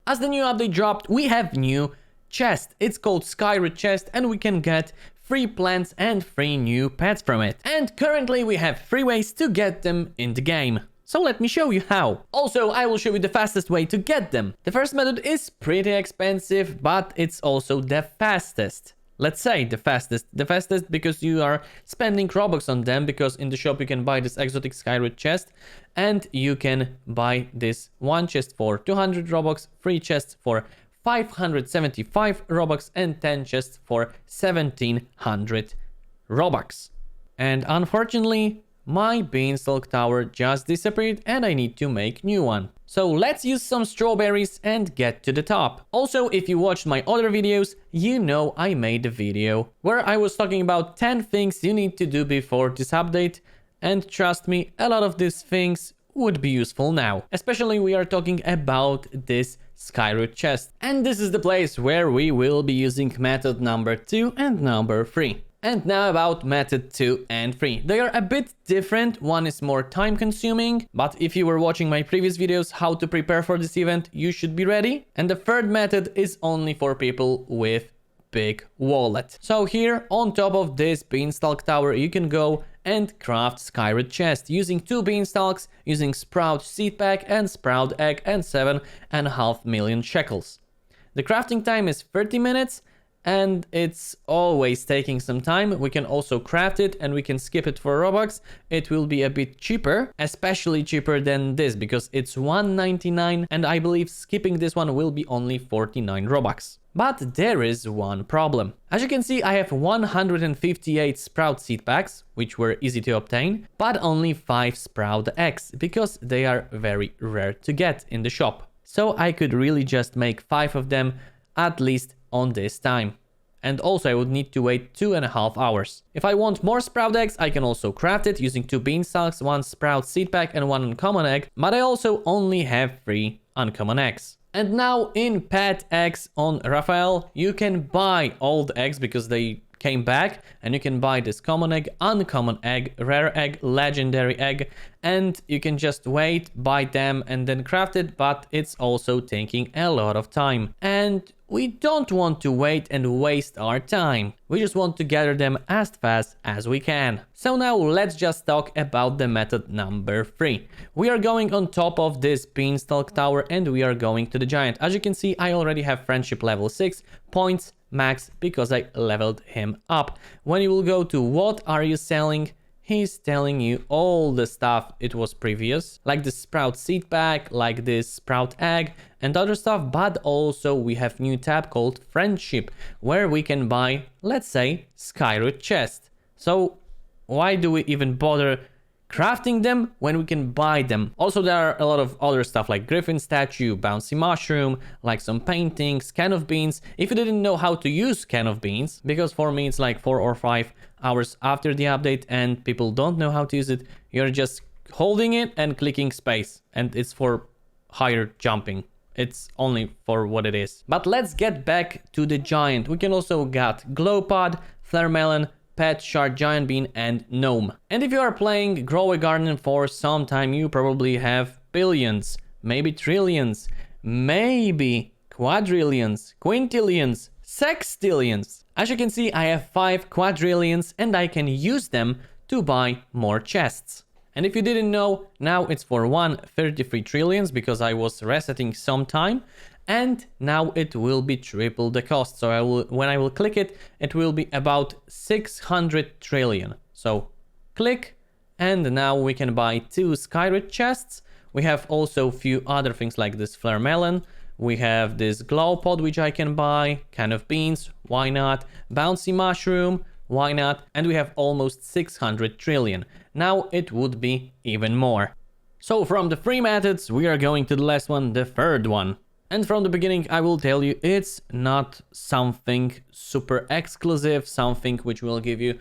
As the new update dropped, we have new chest. It's called Skyroot chest, and we can get free plants and free new pets from it. And currently we have 3 ways to get them in the game. So let me show you how. Also, I will show you the fastest way to get them. The first method is pretty expensive, but it's also the fastest. Let's say the fastest. The fastest because you are spending Robux on them, because in the shop you can buy this exotic Skyroot chest, and you can buy this one chest for 200 Robux, 3 chests for 575 Robux, and 10 chests for 1700 Robux. And unfortunately, my beanstalk tower just disappeared and I need to make new one. So let's use some strawberries and get to the top. Also, if you watched my other videos, you know I made a video where I was talking about 10 things you need to do before this update. And trust me, a lot of these things would be useful now. Especially we are talking about this Skyroot chest. And this is the place where we will be using method number 2 and number 3. And now about method 2 and 3. They are a bit different. One is more time consuming, but if you were watching my previous videos how to prepare for this event, you should be ready. And the third method is only for people with big wallet. So here on top of this beanstalk tower, you can go and craft Skyroot chest using 2 beanstalks, using sprout seed pack and sprout egg, and 7.5 million shekels. The crafting time is 30 minutes. And it's always taking some time. We can also craft it and we can skip it for Robux. It will be a bit cheaper, especially cheaper than this because it's 199, and I believe skipping this one will be only 49 Robux. But there is one problem. As you can see, I have 158 sprout seed packs, which were easy to obtain, but only 5 sprout eggs because they are very rare to get in the shop. So I could really just make 5 of them at least on this time. And also I would need to wait 2.5 hours. If I want more sprout eggs, I can also craft it using 2 beanstalks, 1 sprout seed pack and 1 uncommon egg, but I also only have 3 uncommon eggs. And now in pet eggs on Raphael, you can buy old eggs because they came back, and you can buy this common egg, uncommon egg, rare egg, legendary egg, and you can just wait, buy them and then craft it, but it's also taking a lot of time. And we don't want to wait and waste our time. We just want to gather them as fast as we can. So now let's just talk about the method number 3. We are going on top of this beanstalk tower and we are going to the giant. As you can see, I already have friendship level 6 points max because I leveled him up. When you will go to what are you selling, he's telling you all the stuff it was previous, like the sprout seed pack, like this sprout egg and other stuff, but also we have new tab called friendship where we can buy, let's say, Skyroot chest. So why do we even bother crafting them when we can buy them? Also, there are a lot of other stuff like griffin statue, bouncy mushroom, like some paintings, can of beans. If you didn't know how to use can of beans, because for me it's like 4 or 5 hours after the update and people don't know how to use it, you're just holding it and clicking space and it's for higher jumping. It's only for what it is. But let's get back to the giant. We can also get glow pod, flare melon, pet, shard, giant bean and gnome. And if you are playing Grow a Garden for some time, you probably have billions, maybe trillions, maybe quadrillions, quintillions, sextillions. As you can see, I have 5 quadrillions and I can use them to buy more chests. And if you didn't know, now it's for 133 trillions because I was resetting some time. And now it will be triple the cost. So when I will click it, it will be about 600 trillion. So click, and now we can buy 2 Skyroot chests. We have also a few other things like this flare melon. We have this glow pod, which I can buy, can of beans, why not? Bouncy mushroom, why not? And we have almost 600 trillion. Now it would be even more. So from the 3 methods, we are going to the last one, the third one. And from the beginning, I will tell you, it's not something super exclusive, something which will give you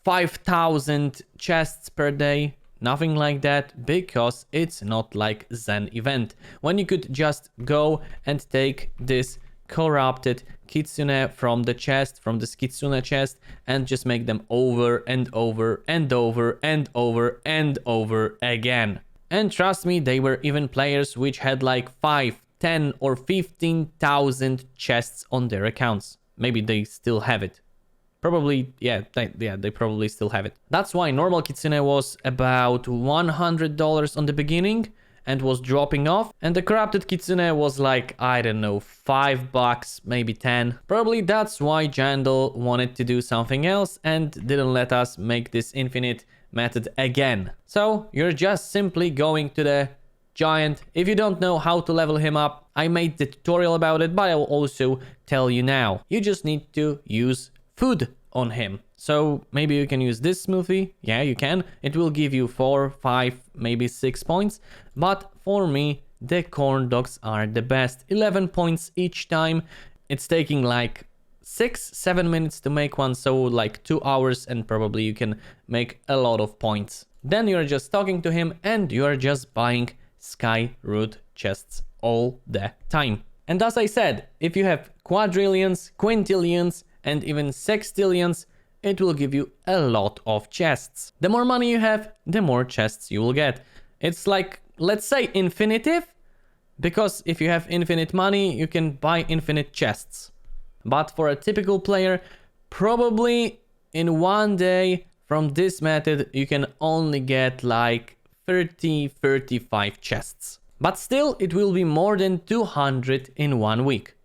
5,000 chests per day. Nothing like that, because it's not like Zen event, when you could just go and take this corrupted kitsune from the chest, from this kitsune chest, and just make them over and over and over and over and over again. And trust me, they were even players which had like 5, 10 or 15,000 chests on their accounts. Maybe they still have it. Probably, yeah, they probably still have it. That's why normal Kitsune was about $100 on the beginning and was dropping off. And the corrupted Kitsune was like, I don't know, $5, maybe 10. Probably that's why Jandal wanted to do something else and didn't let us make this infinite method again. So you're just simply going to the giant. If you don't know how to level him up, I made the tutorial about it, but I will also tell you now. You just need to use food on him. So maybe you can use this smoothie. Yeah, you can. It will give you 4, 5, maybe 6 points. But for me, the corn dogs are the best. 11 points each time. It's taking like 6-7 minutes to make one, so like 2 hours, and probably you can make a lot of points. Then you're just talking to him and you're just buying Skyroot chests all the time. And as I said, if you have quadrillions, quintillions, and even sextillions, it will give you a lot of chests. The more money you have, the more chests you will get. It's like, let's say, infinitive, because if you have infinite money, you can buy infinite chests. But for a typical player, probably in one day from this method, you can only get like 30-35 chests. But still, it will be more than 200 in 1 week.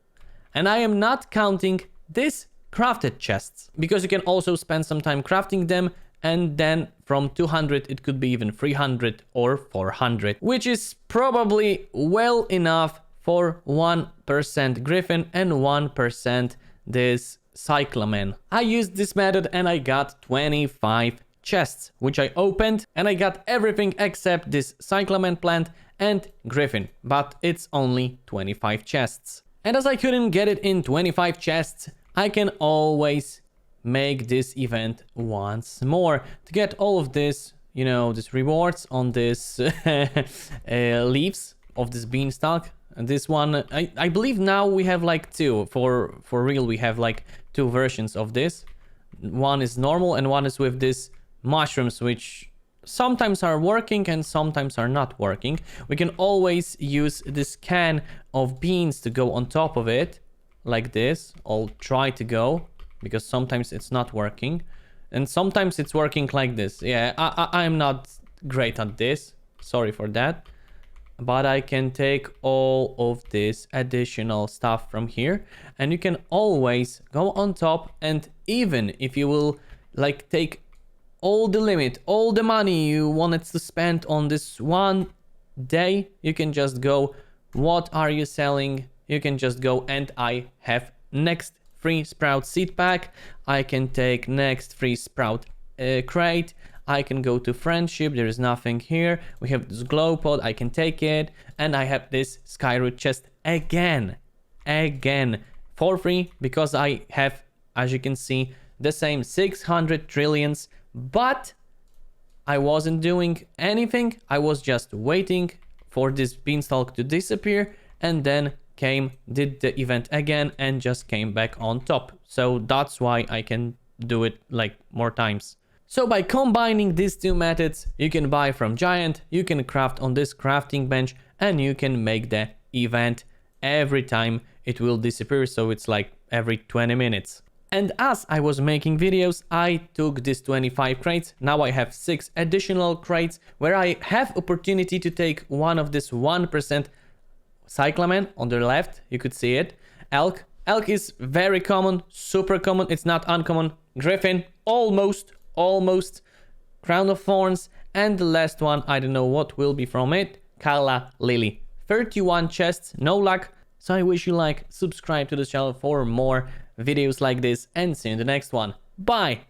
And I am not counting this crafted chests, because you can also spend some time crafting them, and then from 200 it could be even 300 or 400, which is probably well enough for 1% Griffin and 1% this Cyclamen. I used this method and I got 25 chests, which I opened, and I got everything except this Cyclamen plant and Griffin, but it's only 25 chests. And as I couldn't get it in 25 chests, I can always make this event once more to get all of this, you know, these rewards on this leaves of this beanstalk. And this one, I believe now we have like two. For real, we have like 2 versions of this. One is normal and one is with this mushrooms, which sometimes are working and sometimes are not working. We can always use this can of beans to go on top of it. Like this. I'll try to go, because sometimes it's not working, and sometimes it's working like this. Yeah, I'm not great at this, sorry for that, but I can take all of this additional stuff from here, and you can always go on top. And even if you will like take all the limit, all the money you wanted to spend on this one day, you can just go, what are you selling? You can just go, and I have next free sprout seed pack. I can take next free sprout crate. I can go to friendship. There is nothing here. We have this glow pod. I can take it. And I have this Skyroot chest again for free, because I have, as you can see, the same 600 trillions, but I wasn't doing anything. I was just waiting for this beanstalk to disappear, and then did the event again and just came back on top. So that's why I can do it like more times. So by combining these 2 methods, you can buy from Giant, you can craft on this crafting bench, and you can make the event every time it will disappear. So it's like every 20 minutes. And as I was making videos, I took these 25 crates. Now I have 6 additional crates where I have opportunity to take one of this 1% Cyclamen on the left. You could see it. Elk is very common, super common. It's not uncommon. Griffin, almost. Crown of Thorns, and the last one, I don't know what will be from it. Kala Lily. 31 chests, no luck. So I wish you like, subscribe to the channel for more videos like this, and see you in the next one. Bye!